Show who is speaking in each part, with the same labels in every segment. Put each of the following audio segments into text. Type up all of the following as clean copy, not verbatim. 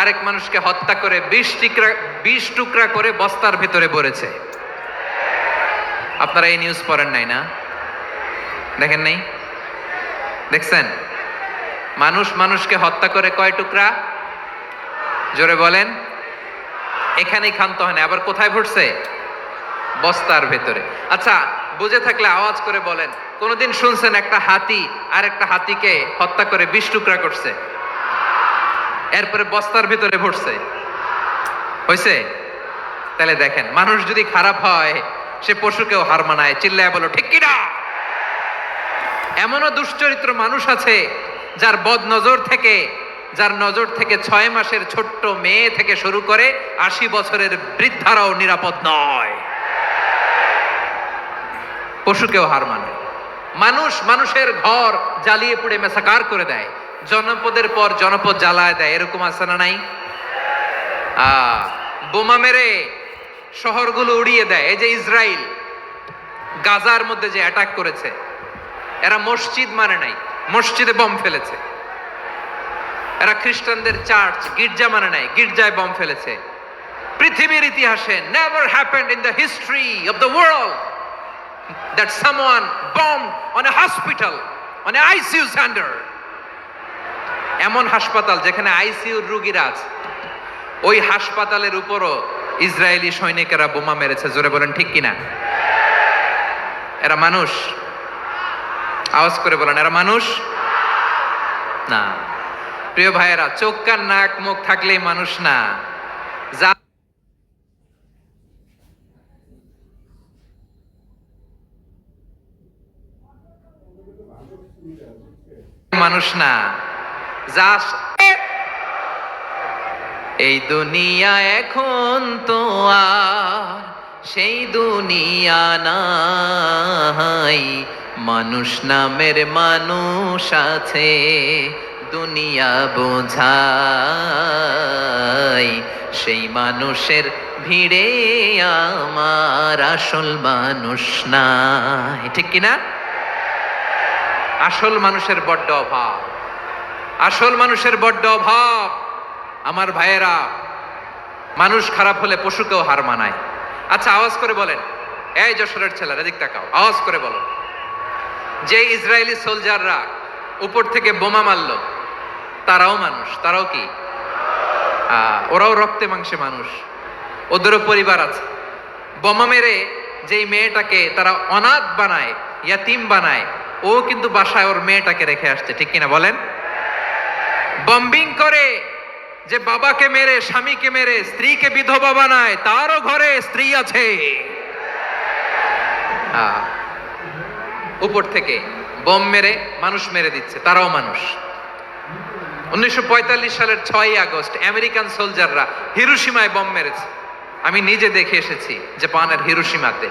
Speaker 1: আরেক মানুষকে হত্যা করে 20 টুকরা করে বস্তার ভেতরে ভরেছে। আপনারা এই নিউজ পড়েন নাই না? দেখেন নাই? দেখছেন? মানুষ মানুষকে হত্যা করে কয় টুকরা? জোরে বলেন। এখানেই ক্ষান্ত হয় না, আবার কোথায় ভরছে? বস্তার ভেতরে। আচ্ছা, বুঝে থাকলে আওয়াজ করে বলেন, কোনদিন শুনছেন একটা হাতি আর একটা হাতিকে হত্যা করে 20 টুকরা করছে, এরপরে বস্তার ভেতরে ভরছে? হয়েছে? তাহলে দেখেন, মানুষ যদি খারাপ হয় সে পশুকেও হার মানায়। চিল্লায় বলো ঠিক কিনা? এমনও দুশ্চরিত্র মানুষ আছে যার যার নজর থেকে 6 মাসের ছোট্ট মেয়ে থেকে শুরু করে 80 বছরের বৃদ্ধারাও নিরাপদ নয়। পশুকেও হার মানে। মানুষ মানুষের ঘর জ্বালিয়ে পুড়ে মেসাকার করে দেয়, জনপদের পর জনপদ জ্বালায় দেয়। এরকম আছে না নাই? বোমা মেরে শহরগুলো উড়িয়ে দেয়। এই যে ইসরায়েল গাজার মধ্যে যে অ্যাটাক করেছে, এরা মসজিদ মানে নাই, মসজিদে বম ফেলেছে। এরা খ্রিস্টানদের চার্চ গির্জা মানে নাই, গির্জায় বম ফেলেছে। পৃথিবীর ইতিহাসে never happened in the history of the world that someone bombed on a hospital, on a ICU center. এমন হাসপাতাল যেখানে আইসিইউর রোগীরা আছে, ওই হাসপাতালের উপরও ইসরায়েলি সৈনিকেরা বোমা মেরেছে। জোরে বলেন ঠিক কিনা? এরা মানুষ? আওয়াজ করে বলেন, এরা মানুষ না। প্রিয় ভাইয়েরা, চোখ কান নাক মুখ থাকলেই মানুষ না। যা মানুষ না, যা এই দুনিয়া এখন তো আর সেই দুনিয়া নাই। মানুষ নামের মানুষ আছে, দুনিয়া বোঝাই। সেই মানুষের ভিড়ে আমার আসল মানুষ নাই। ঠিক কিনা? আসল মানুষের বড্ড অভাব, আসল মানুষের বড্ড অভাব। আমার ভাইয়েরা, মানুষ খারাপ হলে পশুকেও হার মানায়। আচ্ছা, আওয়াজ করে বলেন, এই যশোরের ছেলেরা এদিক তাকাও, আওয়াজ করে বলো, যে ইসরায়েলি সোলজাররা উপর থেকে বোমা মারলো, তারাও মানুষ? তারাও কি? ওরাও রক্তে মাংসে মানুষ, ওদেরও পরিবার আছে। বোমা মেরে যেই মেয়েটাকে তারা অনাথ বানায়, ইয়াতিম বানায়, ও কিন্তু বাসায় ওর মেয়েটাকে রেখে আসছে। ঠিক কিনা বলেন? বম্বিং করে যে বাবাকে মেরে, স্বামীকে মেরে স্ত্রীকে বিধবা বানায়, তারও ঘরে স্ত্রী আছে। উপর থেকে বোম মেরে মানুষ মেরে দিচ্ছে, তারাও মানুষ। 1945 সালের 6ই আগস্ট আমেরিকান সোলজাররা হিরোশিমায় বোম মেরেছে। আমি নিজে দেখে এসেছি জাপানের হিরোশিমাতে।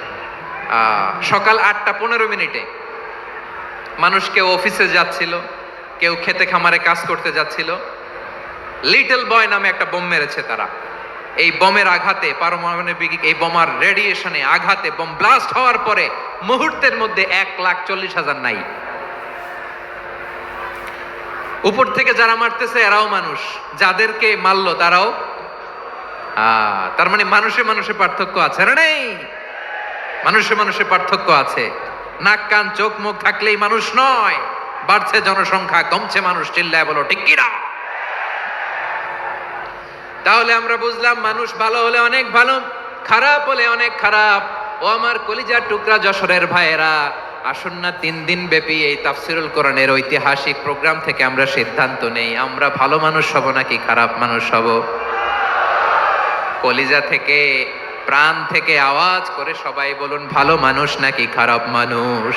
Speaker 1: সকাল 8:15 মানুষ কেউ অফিসে যাচ্ছিল, কেউ খেতে খামারে কাজ করতে যাচ্ছিল। লিটল বয় নামে একটা বোম মেরেছে তারা। এই বোমের আঘাতে, পারমাণবিক এই বোমার রেডিয়েশনে আঘাতে বোম ব্লাস্ট হওয়ার পরে মুহূর্তের মধ্যে 1,40,000 নাই। উপর থেকে যারা মারতেছে এরাও মানুষ, যাদেরকে মারলো তারাও। তার মানে মানুষে মানুষে পার্থক্য আছে না? নেই? মানুষে মানুষে পার্থক্য আছে। নাক কান চোখ মুখ থাকলেই মানুষ নয়। বাড়ছে জনসংখ্যা, কমছে মানুষ। চিল্লায় বলো ঠিক কিনা? তাহলে আমরা বুঝলাম, মানুষ ভালো হলে অনেক ভালো, খারাপ হলে অনেক খারাপ। ও আমার কলিজার টুকরা যশোরের ভাইয়েরা, আসুন না 3 দিন ব্যাপী এই তাফসিরুল কোরআনের ঐতিহাসিক প্রোগ্রাম থেকে আমরা সিদ্ধান্ত নেই, আমরা ভালো মানুষ হব নাকি খারাপ মানুষ হব। কলিজা থেকে, প্রাণ থেকে আওয়াজ করে সবাই বলুন, ভালো মানুষ নাকি খারাপ মানুষ?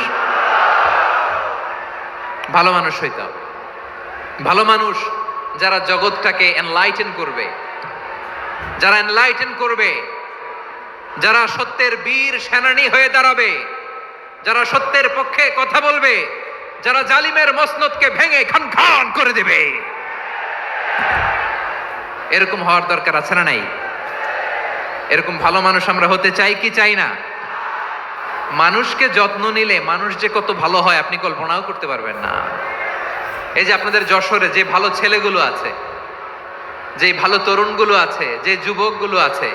Speaker 1: ভালো মানুষ হইতে হবে। ভালো মানুষ যারা জগৎটাকে এনলাইটেন করবে, যারা এনলাইটেন করবে, যারা সত্যের বীর সেনানী হয়ে দাঁড়াবে, যারা সত্যের পক্ষে কথা বলবে, যারা জালিমের মসনদকে ভেঙে খান খান করে দেবে। এরকম হওয়ার দরকার আছে না নাই? এরকম ভালো মানুষ আমরা হতে চাই কি চাই না? মানুষকে যত্ন নিলে মানুষ যে কত ভালো হয় আপনি কল্পনাও করতে পারবেন না। এই যে আপনাদের যশোরে যে ভালো ছেলেগুলো আছে, যেই ভালো তরুণগুলো আছে, যে যুবকগুলো আছে,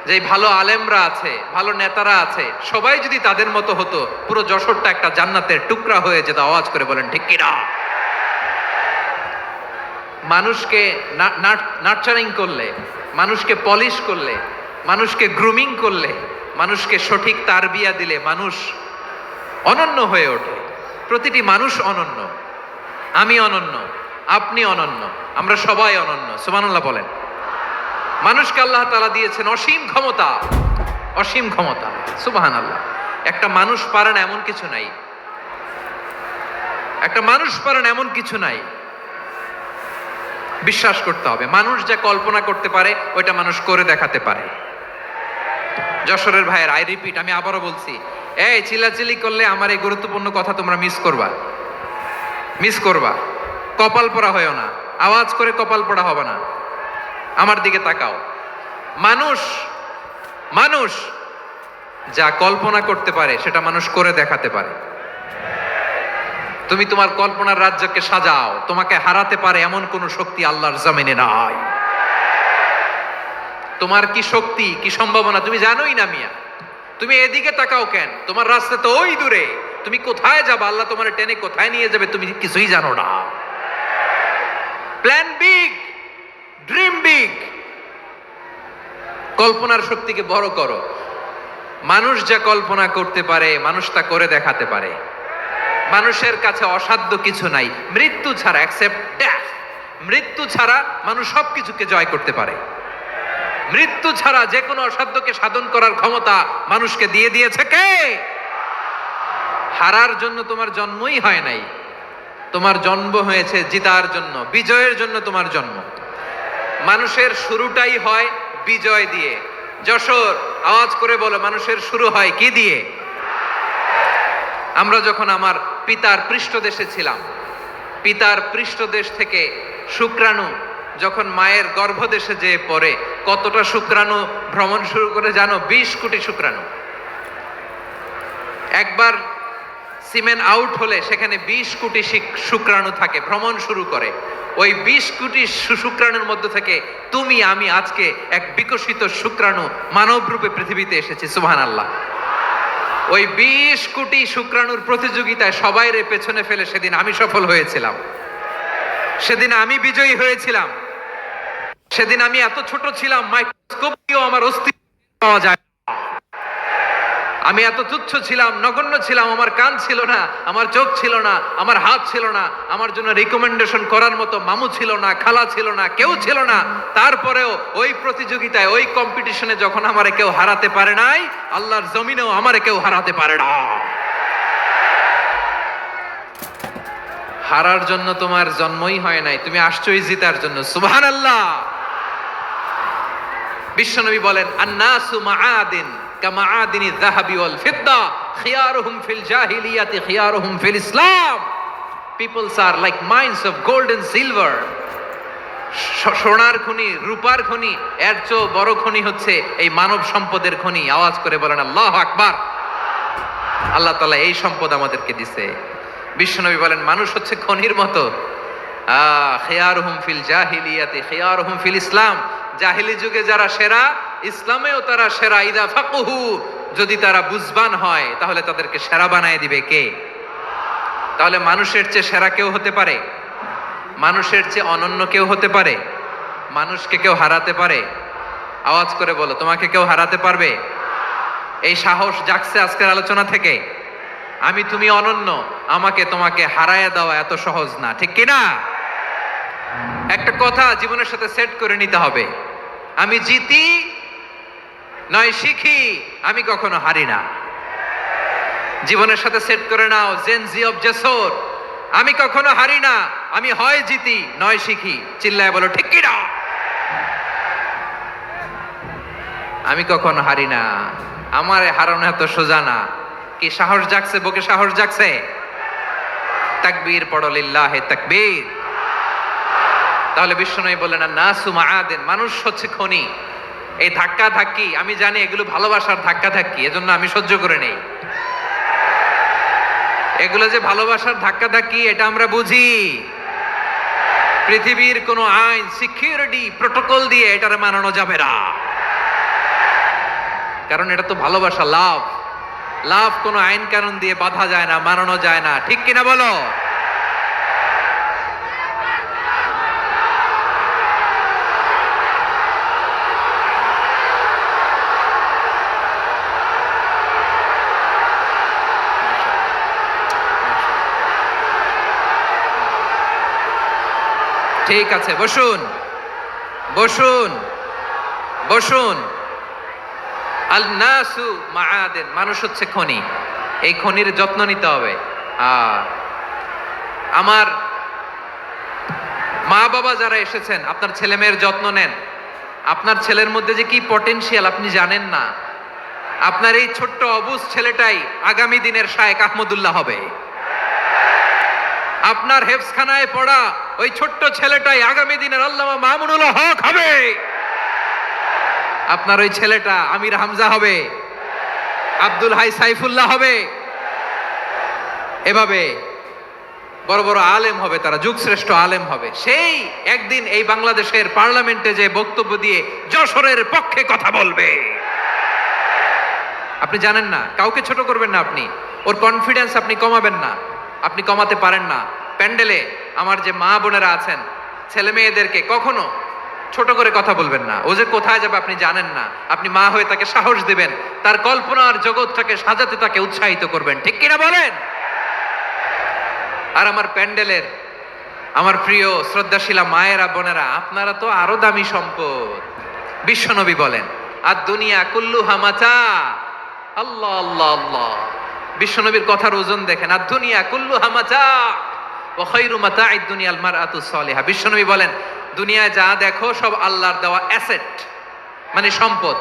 Speaker 1: যেই ভালো আলেমরা আছে, ভালো নেতারা আছে, সবাই যদি তাদের মতো হতো, পুরো যশোরটা একটা জান্নাতের টুকরা হয়ে যেত। আওয়াজ করে বলেন ঠিক কিনা? মানুষকে নার্চারিং করলে, মানুষকে পলিশ করলে, মানুষকে গ্রুমিং করলে, মানুষকে সঠিক তারবিয়া দিলে মানুষ অনন্য হয়ে ওঠে। প্রতিটি মানুষ অনন্য। আমি অনন্য, আপনি অনন্য, আমরা সবাই অনন্য। সুবহানাল্লাহ বলেন। মানুষকে আল্লাহ তাআলা দিয়েছেন অসীম ক্ষমতা, অসীম ক্ষমতা। সুবহানাল্লাহ। একটা মানুষ পারে না এমন কিছু নাই, একটা মানুষ পারে না এমন কিছু নাই। বিশ্বাস করতে হবে, মানুষ যা কল্পনা করতে পারে ওইটা মানুষ করে দেখাতে পারে। যশোরের ভাইয়ের, আই রিপিট, আমি আবারও বলছি, এই চিল্লাচিল্লি করলে আমার এই গুরুত্বপূর্ণ কথা তোমরা মিস করবা, মিস করবা। কপাল পড়া হয়েও না, আওয়াজ করে কপাল পড়া হবে না। আমার দিকে তাকাও। মানুষ, মানুষ যা কল্পনা করতে পারে সেটা মানুষ করে দেখাতে পারে। তুমি তোমার কল্পনার রাজ্যকে সাজাও, তোমাকে হারাতে পারে এমন কোন শক্তি আল্লাহর জমিনে নাই। তোমার কি শক্তি, কি সম্ভাবনা তুমি জানোই না মিয়া। তুমি এদিকে তাকাও কেন? তোমার রাস্তা তো ওই দূরে। তুমি কোথায় যাবে, আল্লাহ তোমার টেনে কোথায় নিয়ে যাবে তুমি কিছুই জানো না। প্ল্যান বিগ, ড্রিম বিগ, কল্পনার শক্তিকে বড় করো। মানুষ যা কল্পনা করতে পারে মানুষ তা করে দেখাতে পারে। মানুষের কাছে অসাধ্য কিছু নাই, মৃত্যু ছাড়া, এক্সেপ্ট ডেথ। মৃত্যু ছাড়া মানুষ সবকিছুকে জয় করতে পারে। মৃত্যু ছাড়া যে কোনো অসাধ্যকে সাধন করার ক্ষমতা মানুষকে দিয়ে দিয়েছে কে? হারার জন্য তোমার জন্মই হয় নাই, তোমার জন্ম হয়েছে জিতার জন্য, বিজয়ের জন্য তোমার জন্ম। মানুষের শুরুটাই হয় বিজয় দিয়ে। যশোর, আওয়াজ করে বলো, মানুষের শুরু হয় কি দিয়ে? আমরা যখন আমার পিতার পৃষ্ঠদেশে ছিলাম, পিতার পৃষ্ঠদেশ থেকে শুক্রাণু যখন মায়ের গর্ভদেশে যেয়ে পড়ে, কতটা শুক্রাণু ভ্রমণ শুরু করে জানো? 20 কোটি শুক্রাণু। একবার সিমেন আউট হলে সেখানে 20 কোটি শুক্রাণু থাকে, ভ্রমণ শুরু করে। ওই 20 কোটি শুক্রাণুর মধ্যে থেকে তুমি আমি আজকে এক বিকশিত শুক্রাণু মানব রূপে পৃথিবীতে এসেছি। সুবহানাল্লাহ। ওই 20 কোটি শুক্রাণুর প্রতিযোগিতায় সবাইরে পেছনে ফেলে সেদিন আমি সফল হয়েছিলাম, সেদিন আমি বিজয়ী হয়েছিলাম। সেদিন আমি এত ছোট ছিলাম, মাইক্রোস্কোপ দিয়েও আমার অস্তিত্ব পাওয়া যায়। আমি এত তুচ্ছ ছিলাম, নগণ্য ছিলাম, আমার কান ছিল না, আমার চোখ ছিল না, আমার হাত ছিল না, আমার জন্য রিকমেন্ডেশন করার মতো মামু ছিল না, খালা ছিল না, কেউ ছিল না। তারপরেও ওই প্রতিযোগিতায়, ওই কম্পিটিশনে যখন আমারে কেউ হারাতে পারে নাই, আল্লাহর জমিনেও আমারে কেউ হারাতে পারে না। হারার জন্য তোমার জন্মই হয় নাই, তুমি আসছোই জিতার জন্য। সুবহানাল্লাহ। বিশ্বনবী বলেন, আন্নাসু মাআদিন কামাআদিনি যাহাবি ওয়াল ফিদ্দা খিয়ারুহুম ফিল জাহিলিয়াতি খিয়ারুহুম ফিল ইসলাম। Peoples are like mines of gold and silver. সোনার খনি, রূপার খনি, এর চেয়ে বড় খনি হচ্ছে এই মানব সম্পদের খনি। আওয়াজ করে বলেন আল্লাহু আকবার। আল্লাহ তাআলা এই সম্পদ আমাদেরকে দিয়েছে। বিশ্বনবী বলেন, মানুষ হচ্ছে খনির মতো। খিয়ারুহুম ফিল জাহিলিয়াতি খিয়ারুহুম ফিল ইসলাম। জাহিলি যুগে যারা সেরা, ইসলামেও তারা সেরা। ইদা ফাকুহু, যদি তারা বুঝবান হয় তাহলে তাদেরকে সেরা বানায় দিবে কে? তাহলে মানুষের চেয়ে সেরা কেউ হতে পারে? মানুষের চেয়ে অনন্য কেউ হতে পারে? মানুষকে কেউ হারাতে পারে? আওয়াজ করে বলো, তোমাকে কেউ হারাতে পারবে? এই সাহস জাগছে আজকের আলোচনা থেকে। আমি তুমি অনন্য, আমাকে তোমাকে হারায় দেওয়া এত সহজ না, ঠিক কিনা? একটা কথা জীবনের সাথে সেট করে নিতে হবে, আমি জিতি নয় শিখি, আমি কখনো হারি না। জীবনের সাথে সেট করে নাও, জেনজি অফ যশোর, আমি কখনো হারি না, আমি হয় জিতি নয় শিখি। চিল্লায় বলো ঠিক কিনা? আমি কখনো হারি না, আমার হারানো এত সোজা না। কি সাহস জাগছে? বুকে সাহস জাগছে? তাকবীর পড়ো, লিল্লাহে তাকবীর। তাহলে বিশ্বনবী বললেন, নাসু মাআদিন, মানুষ হচ্ছে খনি। এই ধাক্কা ধাক্কি, আমি জানি এগুলো ভালোবাসার ধাক্কা ধাক্কি, এজন্য আমি সহ্য করে নেই। এগুলো যে ভালোবাসার ধাক্কা ধাক্কি এটা আমরা বুঝি, পৃথিবীর কোনো আইন, সিকিউরিটি প্রটোকল দিয়ে এটারে মানানো যাবে না, কারণ এটা তো ভালোবাসা, লাভ। লাভ কোনো আইন কানুন দিয়ে বাধা যায় না, মানানো যায় না, ঠিক কিনা বলো? ঠিক আছে, বসুন বসুন বসুন। আল নাসু মাআদেন, মানুষ হচ্ছে খনি, এই খনির যত্ন নিতে হবে। আমার মা বাবা যারা এসেছেন, আপনার ছেলে মেয়ের যত্ন নেন। আপনার ছেলের মধ্যে যে কি পটেনশিয়াল আপনি জানেন না। আপনার এই ছোট্ট অবুজ ছেলেটাই আগামী দিনের শায়েখ আহমদুল্লাহ হবে। আপনার হেফজখানায় পড়া ওই ছোট্ট ছেলেটাই আগামী দিনের আল্লামা মামুনুল হক হবে। আপনার ওই ছেলেটা আমির হামজা হবে, আব্দুল হাই সাইফুল্লাহ হবে। এভাবে বড় বড় আলেম হবে, তারা যুগশ্রেষ্ঠ আলেম হবে। সেই একদিন এই বাংলাদেশের পার্লামেন্টে যে বক্তব্য দিয়ে যশোরের পক্ষে কথা বলবে। আপনি জানেন না, কাউকে ছোট করবেন না আপনি, ওর কনফিডেন্স আপনি কমাবেন না, আপনি কমাতে পারেন না। প্যান্ডেলে আমার যে মা বোনেরা আছেন, ছেলে মেয়েদেরকে কখনো ছোট করে কথা বলবেন না। ও যে কোথায় যাবে আপনি জানেন না, আপনি মা হয়ে তাকে সাহস দিবেন, তার কল্পনার জগৎটাকে সাজাতে তাকে উৎসাহিত করবেন, ঠিক কিনা বলেন? আর আমার প্যান্ডেলের আমার প্রিয় শ্রদ্ধাশীলা মায়েরা বোনেরা, আপনারা তো আরো দামি সম্পদ। বিশ্বনবী বলেন, আর দুনিয়া কুল্লু হামাচা। আল্লাহ আল্লাহ আল্লাহ, বিশ্বনবীর কথার ওজন দেখেন। আর দুনিয়া কুল্লু হামাচা ওয়া খায়রু মাতা'আদ দুনিয়াল মারআতুস সালিহা। বিশ্বনবী বলেন, দুনিয়ায় যা দেখো সব আল্লাহর দেওয়া অ্যাসেট, মানে সম্পদ।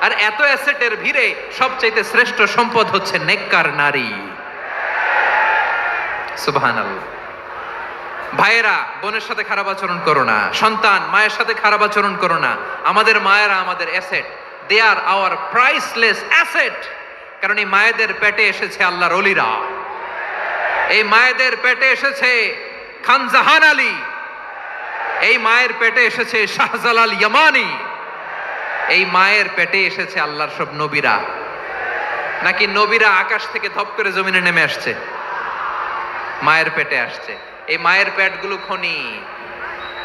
Speaker 1: আর এত অ্যাসেটের ভিড়ে সবচাইতে শ্রেষ্ঠ সম্পদ হচ্ছে নেককার নারী। সুবহানাল্লাহ। ভাইয়েরা বোনের সাথে খারাপ আচরণ করো না, সন্তান মায়ের সাথে খারাপ আচরণ করো না। আমাদের মায়েরা আমাদের asset, they are our priceless asset. কারণ এই মায়েদের পেটে এসেছে আল্লাহর ওলিরা, এই মায়েদের পেটে এসেছে খান জাহান আলী, এই মায়ের পেটে এসেছে শাহজালাল ইয়ামানি, এই মায়ের পেটে এসেছে আল্লাহর সব নবীরা। নাকি নবীরা আকাশ থেকে ধপ করে জমিনে নেমে আসছে? মায়ের পেটে আসছে। এই মায়ের পেটগুলো খনি।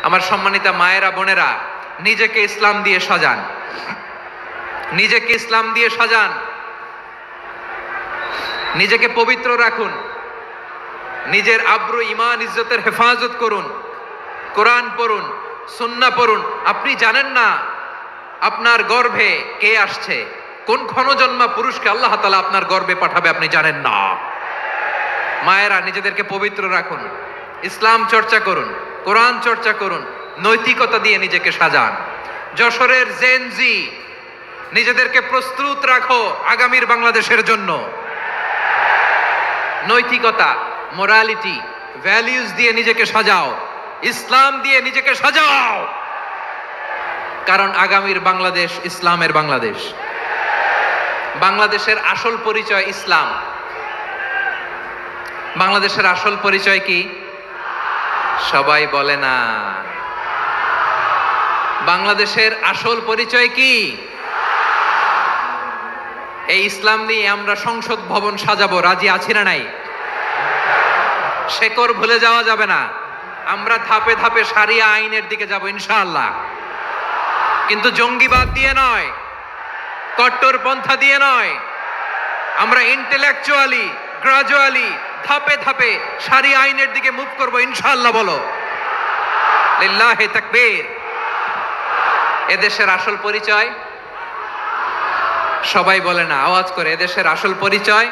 Speaker 1: আমার সম্মানিতা মায়েরা বোনেরা, নিজেকে ইসলাম দিয়ে সাজান, নিজেকে ইসলাম দিয়ে সাজান, নিজেকে পবিত্র রাখুন, নিজের আব্রু ইমান ইজ্জতের হেফাজত করুন, কোরআন পড়ুন, সুন্নাহ পড়ুন। আপনি জানেন না আপনার গর্ভে কে আসছে, কোন ক্ষণজন্মা পুরুষকে আল্লাহ তাআলা আপনার গর্ভে পাঠাবে আপনি জানেন না। মায়েরা নিজেদেরকে পবিত্র রাখুন, ইসলাম চর্চা করুন, কোরআন চর্চা করুন, নৈতিকতা দিয়ে নিজেকে সাজান। যশোরের জেনজি, নিজেদেরকে প্রস্তুত রাখো আগামীর বাংলাদেশের জন্য। নৈতিকতা, মোরালিটি, ভ্যালিউজ দিয়ে নিজেকে সাজাও, ইসলাম দিয়ে নিজেকে সাজাও। কারণ আগামীর বাংলাদেশ ইসলামের বাংলাদেশ। বাংলাদেশের আসল পরিচয় ইসলাম। বাংলাদেশের আসল পরিচয় কি? সবাই বলে না। বাংলাদেশের আসল পরিচয় কি? এই ইসলাম নিয়ে আমরা সংসদ ভবন সাজাবো, রাজি আছি না নাই? শেকড় ভুলে যাওয়া যাবে না। আমরা ধাপে ধাপে শারিয়া আইনের দিকে যাব ইনশাআল্লাহ, কিন্তু জঙ্গিবাদ দিয়ে নয়, কট্টরপন্থা দিয়ে নয়। আমরা ইন্টেলেকচুয়ালি, গ্রাজুয়ালি, ধাপে ধাপে শারিয়া আইনের দিকে মুভ করব ইনশাআল্লাহ। বলো লিল্লাহি তাকবীর। এদেশের আসল পরিচয় সবাই বলে না, আওয়াজ করে, এদেশের আসল পরিচয়